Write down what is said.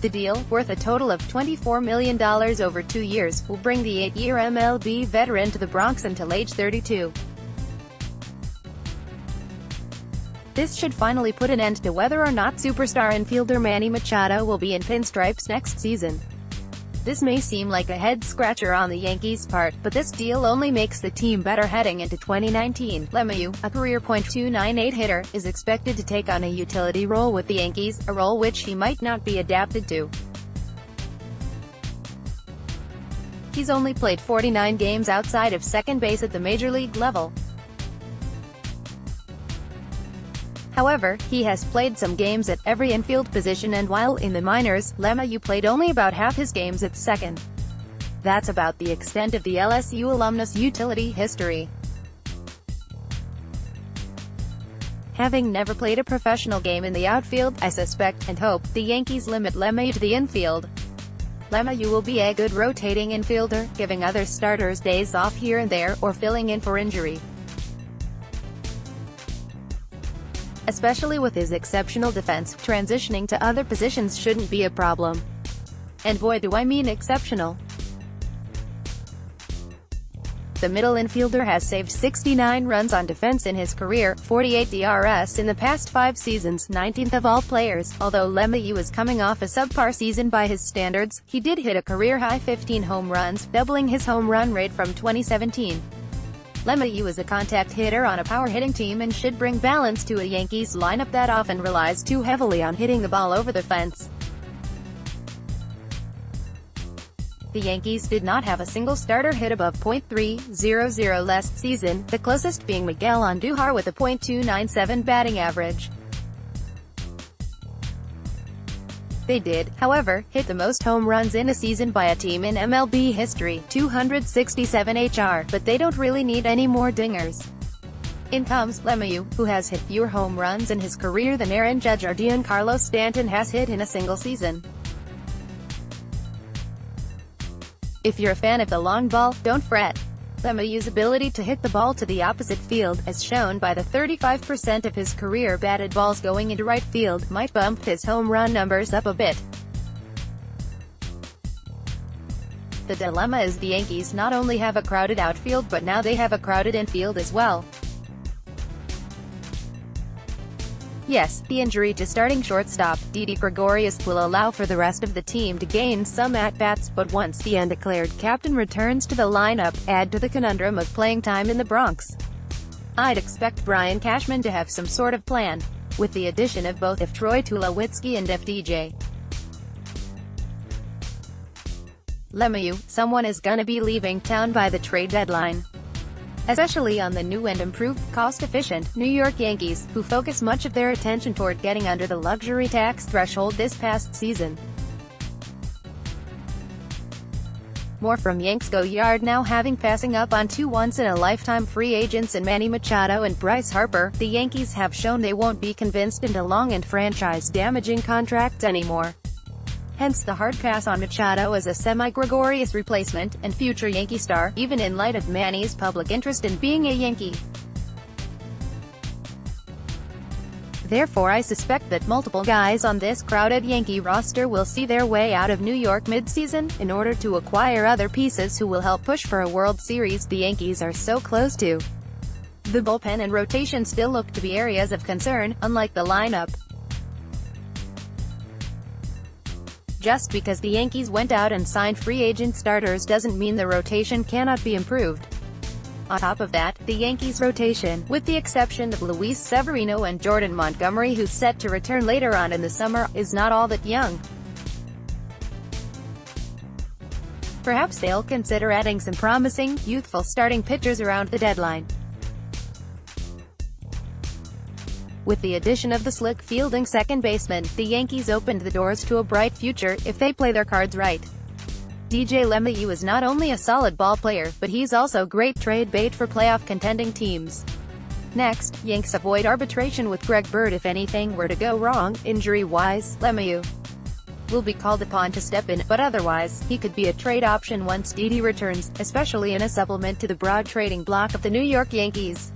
The deal, worth a total of $24 million over 2 years, will bring the 8-year MLB veteran to the Bronx until age 32. This should finally put an end to whether or not superstar infielder Manny Machado will be in pinstripes next season. This may seem like a head-scratcher on the Yankees' part, but this deal only makes the team better heading into 2019. LeMahieu, a career .298 hitter, is expected to take on a utility role with the Yankees, a role which he might not be adapted to. He's only played 49 games outside of second base at the major league level. However, he has played some games at every infield position, and while in the minors, LeMahieu played only about half his games at second. That's about the extent of the LSU alumnus' utility history. Having never played a professional game in the outfield, I suspect, and hope, the Yankees limit LeMahieu to the infield. LeMahieu will be a good rotating infielder, giving other starters days off here and there, or filling in for injury. Especially with his exceptional defense, transitioning to other positions shouldn't be a problem. And boy do I mean exceptional. The middle infielder has saved 69 runs on defense in his career, 48 DRS in the past 5 seasons, 19th of all players. Although LeMahieu is coming off a subpar season by his standards, he did hit a career-high 15 home runs, doubling his home run rate from 2017. LeMahieu is a contact hitter on a power-hitting team and should bring balance to a Yankees lineup that often relies too heavily on hitting the ball over the fence. The Yankees did not have a single starter hit above .300 last season, the closest being Miguel Andujar with a .297 batting average. They did, however, hit the most home runs in a season by a team in MLB history, 267 HR, but they don't really need any more dingers. In comes LeMahieu, who has hit fewer home runs in his career than Aaron Judge or Giancarlo Stanton has hit in a single season. If you're a fan of the long ball, don't fret. LeMahieu's ability to hit the ball to the opposite field, as shown by the 35% of his career batted balls going into right field, might bump his home run numbers up a bit. The dilemma is the Yankees not only have a crowded outfield but now they have a crowded infield as well. Yes, the injury to starting shortstop, Didi Gregorius, will allow for the rest of the team to gain some at-bats, but once the undeclared captain returns to the lineup, add to the conundrum of playing time in the Bronx. I'd expect Brian Cashman to have some sort of plan, with the addition of both Troy Tulowitzki and DJ LeMahieu. Someone is gonna be leaving town by the trade deadline. Especially on the new and improved, cost-efficient, New York Yankees, who focus much of their attention toward getting under the luxury tax threshold this past season. More from Yanks Go Yard now. Having passing up on 2 once-in-a-lifetime free agents in Manny Machado and Bryce Harper, the Yankees have shown they won't be convinced into long and franchise-damaging contracts anymore. Hence the hard pass on Machado as a semi-Gregorius replacement, and future Yankee star, even in light of Manny's public interest in being a Yankee. Therefore I suspect that multiple guys on this crowded Yankee roster will see their way out of New York mid-season, in order to acquire other pieces who will help push for a World Series the Yankees are so close to. The bullpen and rotation still look to be areas of concern, unlike the lineup. Just because the Yankees went out and signed free agent starters doesn't mean the rotation cannot be improved. On top of that, the Yankees' rotation, with the exception of Luis Severino and Jordan Montgomery, who's set to return later on in the summer, is not all that young. Perhaps they'll consider adding some promising, youthful starting pitchers around the deadline. With the addition of the slick-fielding second baseman, the Yankees opened the doors to a bright future, if they play their cards right. DJ LeMahieu is not only a solid ball player, but he's also great trade bait for playoff contending teams. Next, Yanks avoid arbitration with Greg Bird if anything were to go wrong, injury-wise. LeMahieu will be called upon to step in, but otherwise, he could be a trade option once Didi returns, especially in a supplement to the broad trading block of the New York Yankees.